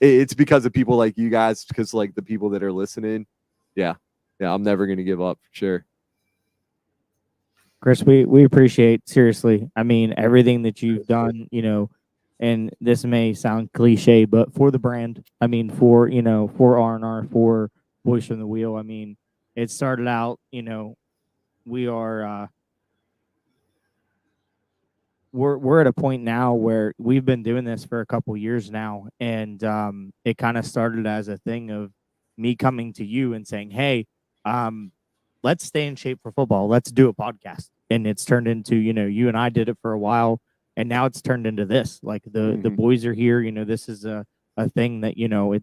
it's because of people like you guys, because like the people that are listening. Yeah, I'm never going to give up, for sure. Chris, we appreciate, seriously, I mean, everything that you've done, and this may sound cliche, but for the brand, I mean, for R&R, for Boys from the Wheel. I mean, it started out, we are we're at a point now where we've been doing this for a couple years now, and it kind of started as a thing of me coming to you and saying, hey, let's stay in shape for football, let's do a podcast. And it's turned into, you and I did it for a while, and now it's turned into this. Like the boys are here, this is a thing that,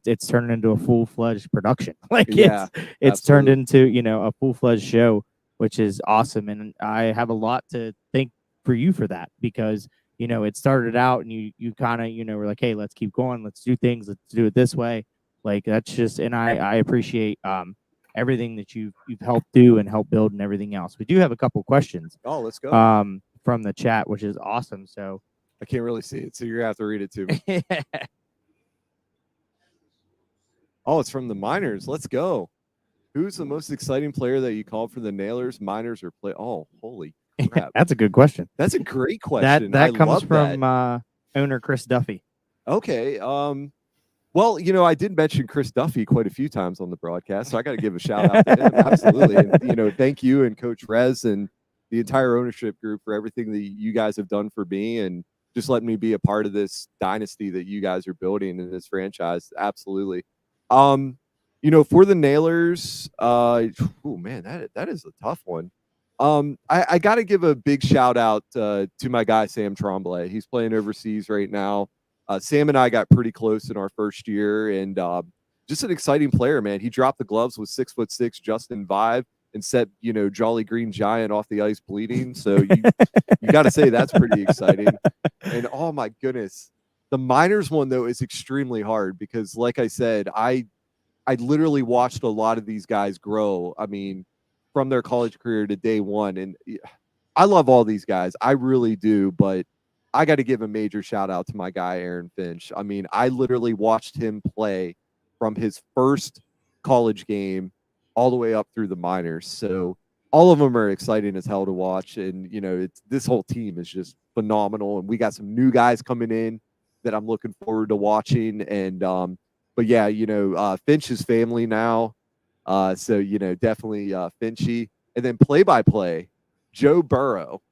it's turned into a full-fledged production. Like it's turned into, a full-fledged show, which is awesome. And I have a lot to thank for you for that, because it started out and you kind of were like, hey, let's keep going, let's do things, let's do it this way. Like, that's just, and I appreciate everything that you've helped do and help build and everything else. We do have a couple questions. Oh, let's go. From the chat, which is awesome. So I can't really see it, so you're gonna have to read it to me. Oh, it's from the Miners. Let's go. Who's the most exciting player that you called for the Nailers, Miners, or play? Oh, holy crap. That's a good question. That's a great question. That comes from owner Chris Duffy. Okay. Well, I did mention Chris Duffy quite a few times on the broadcast, so I got to give a shout out to him. Absolutely. And, thank you and Coach Rez and the entire ownership group for everything that you guys have done for me and just letting me be a part of this dynasty that you guys are building in this franchise. Absolutely. For the Nailers, oh man, that is a tough one. I got to give a big shout out to my guy, Sam Tremblay. He's playing overseas right now. Sam and I got pretty close in our first year, and just an exciting player, man. He dropped the gloves with 6'6" Justin Vibe and set, Jolly Green Giant off the ice bleeding. So you got to say that's pretty exciting. And oh my goodness, the Miners one though is extremely hard because, like I said, I literally watched a lot of these guys grow. I mean, from their college career to day one, and I love all these guys, I really do, but I got to give a major shout out to my guy, Aaron Finch. I mean, I literally watched him play from his first college game all the way up through the minors. So all of them are exciting as hell to watch. And, this whole team is just phenomenal. And we got some new guys coming in that I'm looking forward to watching. And, but yeah, Finch's family now. So, definitely Finchy. And then play-by-play, Joe Burrow.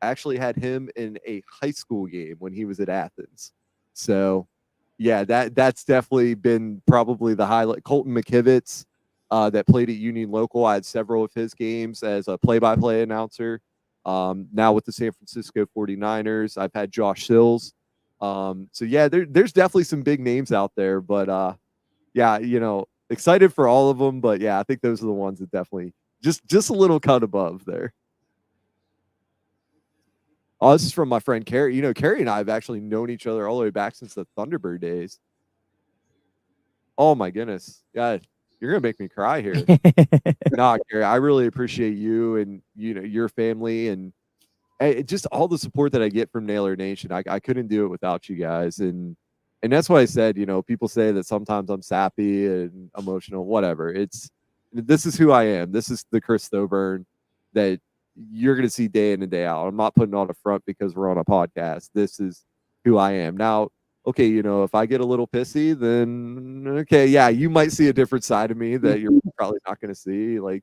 Actually had him in a high school game when he was at Athens. So yeah, that's definitely been probably the highlight. Colton McKivitz, that played at Union Local. I had several of his games as a play-by-play announcer. Now with the San Francisco 49ers, I've had Josh Sills. So yeah, there's definitely some big names out there, but yeah, excited for all of them. But yeah, I think those are the ones that definitely just a little cut above there. Oh, this is from my friend Carrie. Carrie and I have actually known each other all the way back since the Thunderbird days. Oh my goodness. God, you're gonna make me cry here. Nah, Carrie, I really appreciate you and your family and just all the support that I get from Nailer Nation. I couldn't do it without you guys. And that's why I said, people say that sometimes I'm sappy and emotional, whatever. This is who I am. This is the Chris Thoburn that you're going to see day in and day out. I'm not putting on a front because we're on a podcast. This is who I am. Now, okay, if I get a little pissy, then okay, yeah, you might see a different side of me that you're probably not going to see. Like,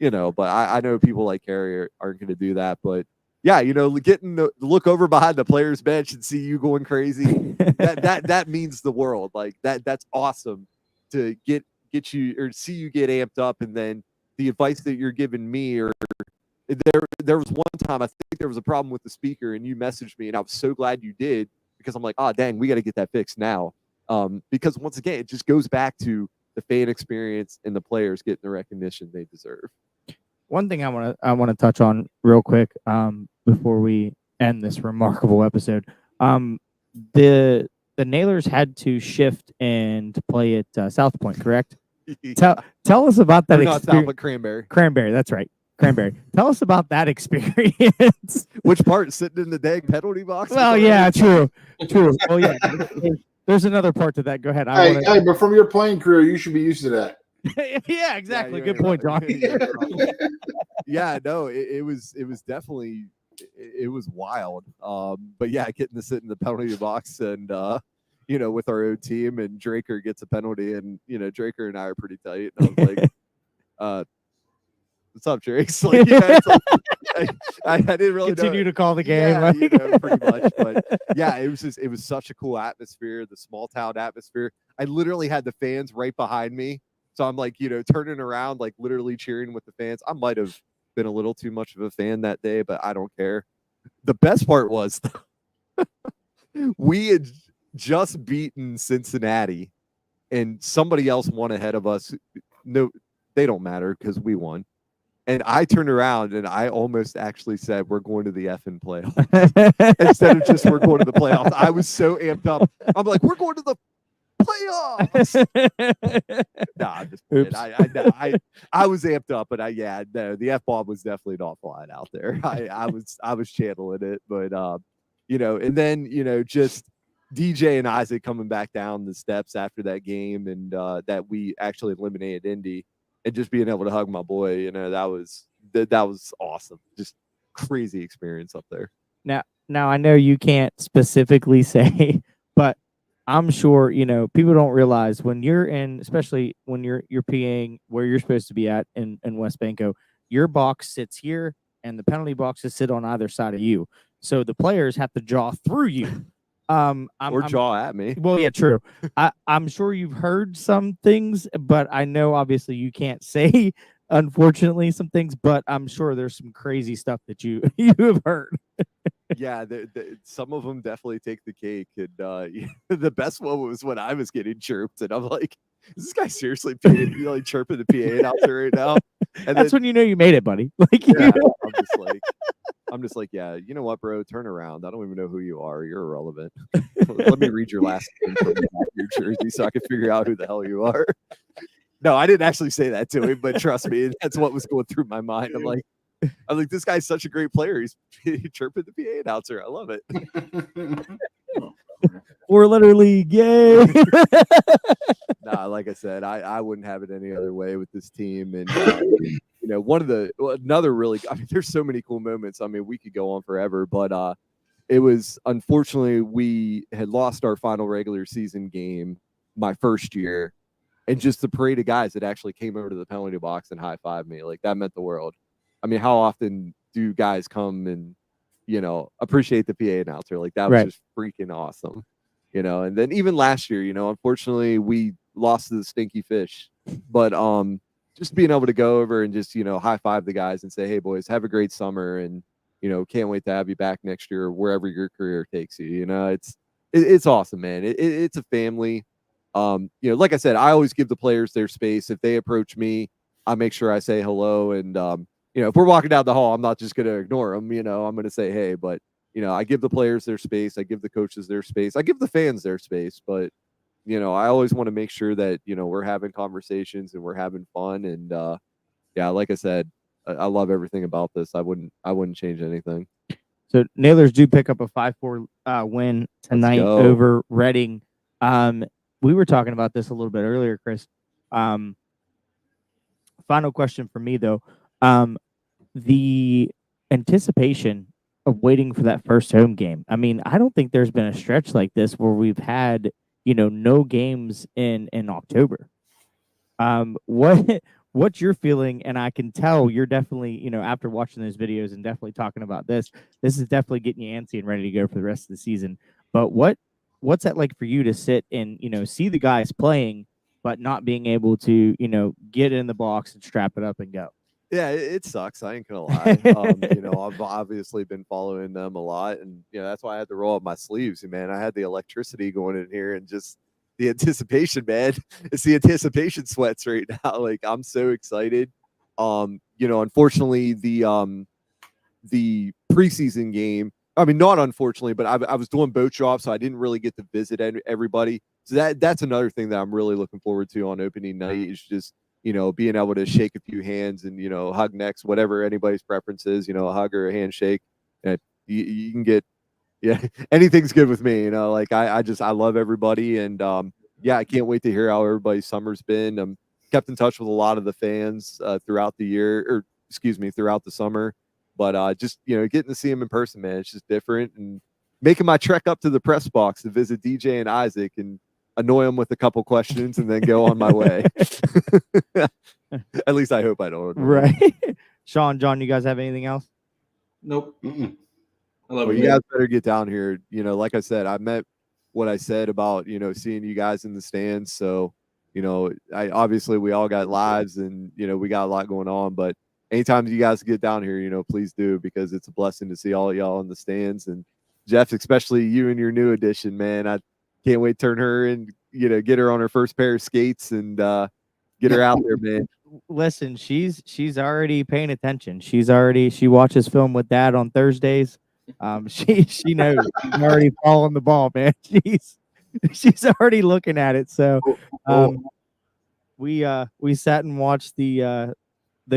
but I know people like Harry aren't going to do that. But yeah, getting to look over behind the player's bench and see you going crazy, that means the world. Like that's awesome to get you or see you get amped up, and then the advice that you're giving me, or there was one time I think there was a problem with the speaker, and you messaged me, and I was so glad you did, because I'm like, oh dang, we got to get that fixed now. Because once again, it just goes back to the fan experience and the players getting the recognition they deserve. One thing I want to touch on real quick before we end this remarkable episode. The Nailers had to shift and play at South Point, correct? Tell us about that experience. Not South, but Cranberry. Cranberry, that's right. Cranberry. Tell us about that experience. Which part? Sitting in the dang penalty box? Well, yeah, true. Well, yeah. There's another part to that. Go ahead. Hey, but from your playing career, you should be used to that. Yeah, exactly. Good point, John. Yeah, no, it was definitely it was wild. But yeah, getting to sit in the penalty box and with our own team, and Draker gets a penalty, and Draker and I are pretty tight. And I was like, what's up, Drake? Like, I didn't really continue to call the game, yeah, pretty much. But yeah, it was such a cool atmosphere, the small town atmosphere. I literally had the fans right behind me. So I'm like, turning around, like literally cheering with the fans. I might have been a little too much of a fan that day, but I don't care. The best part was we had just beaten Cincinnati, and somebody else won ahead of us. No, they don't matter because we won. And I turned around and I almost actually said, we're going to the effing playoffs instead of just we're going to the playoffs. I was so amped up. I'm like, we're going to the playoffs. Nah, I'm just I was amped up, but the F-bomb was definitely not flying out there. I was channeling it, but and then just DJ and Isaac coming back down the steps after that game, and that we actually eliminated Indy, and just being able to hug my boy, that was awesome. Just crazy experience up there. Now I know you can't specifically say, but I'm sure, people don't realize when you're in, especially when you're PAing where you're supposed to be at in West Banco, your box sits here and the penalty boxes sit on either side of you. So the players have to jaw through you. Jaw at me. Well, yeah, true. I'm sure you've heard some things, but I know obviously you can't say, unfortunately, some things, but I'm sure there's some crazy stuff that you have heard. Yeah, some of them definitely take the cake. And the best one was when I was getting chirped, and I'm like, is this guy seriously chirping the PA announcer right now? And that's when you know you made it, buddy. Yeah, I'm just like, yeah, you know what, bro? Turn around. I don't even know who you are. You're irrelevant. Let me read your last name from your jersey so I can figure out who the hell you are. No, I didn't actually say that to him, but trust me, that's what was going through my mind. I'm like, this guy's such a great player. He's chirping the PA announcer. I love it. 4-letter league, yay! Nah, like I said, I wouldn't have it any other way with this team. And another really, there's so many cool moments. We could go on forever, but it was, unfortunately, we had lost our final regular season game my first year, and just the parade of guys that actually came over to the penalty box and high-fived me, like that meant the world. How often do guys come and, appreciate the PA announcer? Like that was just freaking awesome, and then even last year, unfortunately we lost to the Stinky Fish, but just being able to go over and just, high five the guys and say, hey boys, have a great summer. And, can't wait to have you back next year, wherever your career takes you. It's awesome, man. It's a family. Like I said, I always give the players their space. If they approach me, I make sure I say hello. And, if we're walking down the hall, I'm not just going to ignore them. I'm going to say, hey, but, I give the players their space. I give the coaches their space. I give the fans their space. But, I always want to make sure that, we're having conversations and we're having fun. And, like I said, I love everything about this. I wouldn't change anything. So Nailers do pick up a 5-4 win tonight over Reading. We were talking about this a little bit earlier, Chris. Final question for me, though. The anticipation of waiting for that first home game. I mean, I don't think there's been a stretch like this where we've had, no games in October. What's your feeling? And I can tell you're definitely, after watching those videos and definitely talking about this is definitely getting you antsy and ready to go for the rest of the season. But what's that like for you to sit and, see the guys playing, but not being able to, get in the box and strap it up and go? Yeah, it sucks. I ain't gonna lie. I've obviously been following them a lot, and that's why I had to roll up my sleeves. And man, I had the electricity going in here, and just the anticipation, man. It's the anticipation sweats right now. Like, I'm so excited. Unfortunately, the preseason game. I mean, not unfortunately, but I was doing boat drops, so I didn't really get to visit everybody. So that's another thing that I'm really looking forward to on opening night is just being able to shake a few hands and, hug necks, whatever anybody's preference is, a hug or a handshake. And you can get, anything's good with me, like I love everybody. And, I can't wait to hear how everybody's summer's been. I'm kept in touch with a lot of the fans throughout the summer, but just, getting to see them in person, man, it's just different. And making my trek up to the press box to visit DJ and Isaac and annoy them with a couple questions and then go on my way. At least I hope I don't. Right. Sean, John, you guys have anything else? Nope. Mm-mm. I love you guys better get down here. Like I said, I meant what I said about, seeing you guys in the stands. So, obviously we all got lives and, we got a lot going on, but anytime you guys get down here, please do, because it's a blessing to see all y'all in the stands. And Jeff, especially you and your new addition, man, I can't wait to turn her and, get her on her first pair of skates and get her out there, man. Listen, she's already paying attention. She watches film with Dad on Thursdays. She knows. She's already following the ball, man. She's already looking at it. So we sat and watched the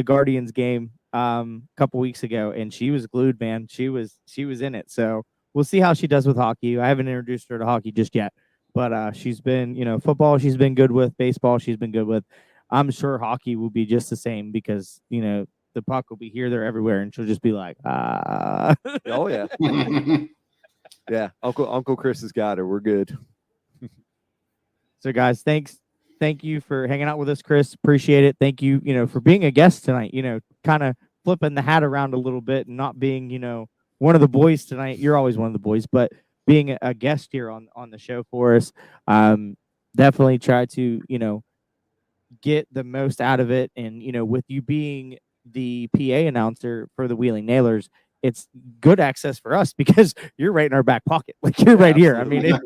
Guardians game a couple weeks ago, and she was glued, man. She was in it. So we'll see how she does with hockey. I haven't introduced her to hockey just yet, but she's been, football she's been good with, baseball she's been good with. I'm sure hockey will be just the same because, the puck will be here, there, everywhere, and she'll just be like, ah. Oh, yeah. Yeah, Uncle Chris has got her. We're good. So, guys, thank you for hanging out with us, Chris. Appreciate it. Thank you, for being a guest tonight, kind of flipping the hat around a little bit and not being, one of the boys tonight. You're always one of the boys, but being a guest here on the show for us. Definitely try to, get the most out of it. And, with you being the PA announcer for the Wheeling Nailers, it's good access for us because you're right in our back pocket. Like, you're right here. I mean,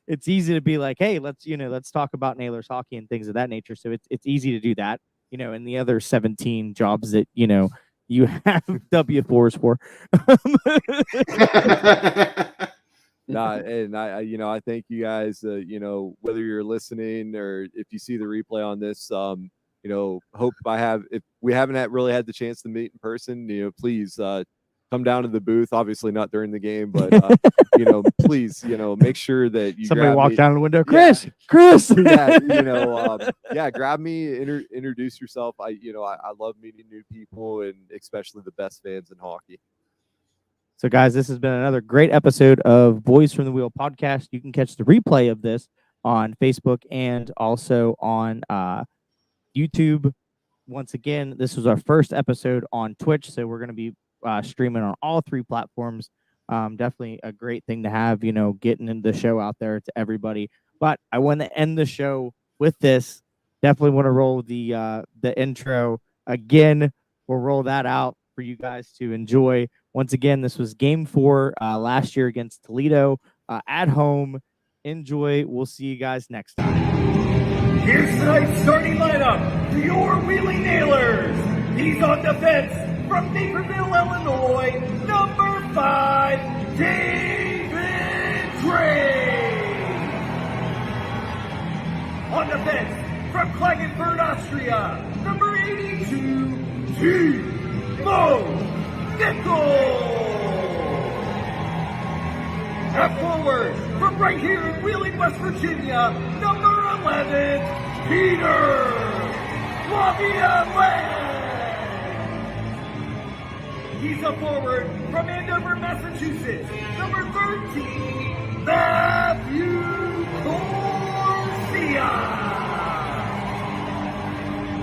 it's easy to be like, hey, let's talk about Nailers hockey and things of that nature. So it's easy to do that, and the other 17 jobs that, you have W4s for. And I thank you guys, whether you're listening or if you see the replay on this, hope if we haven't really had the chance to meet in person, please come down to the booth, obviously not during the game, but please, make sure that you somebody walk down the window. Chris. Grab me, introduce yourself. I love meeting new people and especially the best fans in hockey. So, guys, this has been another great episode of Boys from the Wheel podcast. You can catch the replay of this on Facebook and also on YouTube. Once again, this was our first episode on Twitch, so we're going to be streaming on all three platforms. Definitely a great thing to have, getting the show out there to everybody. But I want to end the show with this. Definitely want to roll the intro again. We'll roll that out for you guys to enjoy. Once again, this was Game 4 last year against Toledo at home. Enjoy. We'll see you guys next time. Here's tonight's starting lineup for your Wheeling Nailers. He's on defense from Naperville, Illinois, number 5, David Drake. On defense from Klagenfurt, Austria, number 82, Timo Nickel. At forward, from right here in Wheeling, West Virginia, number 11, Peter Laviolette. He's a forward from Andover, Massachusetts. Number 13, Matthew Corsia.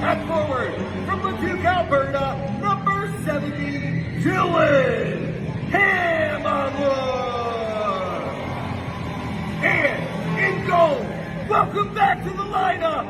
At forward from Leduc, Alberta, number 70, Dylan Hammerwood. And in goal, welcome back to the lineup,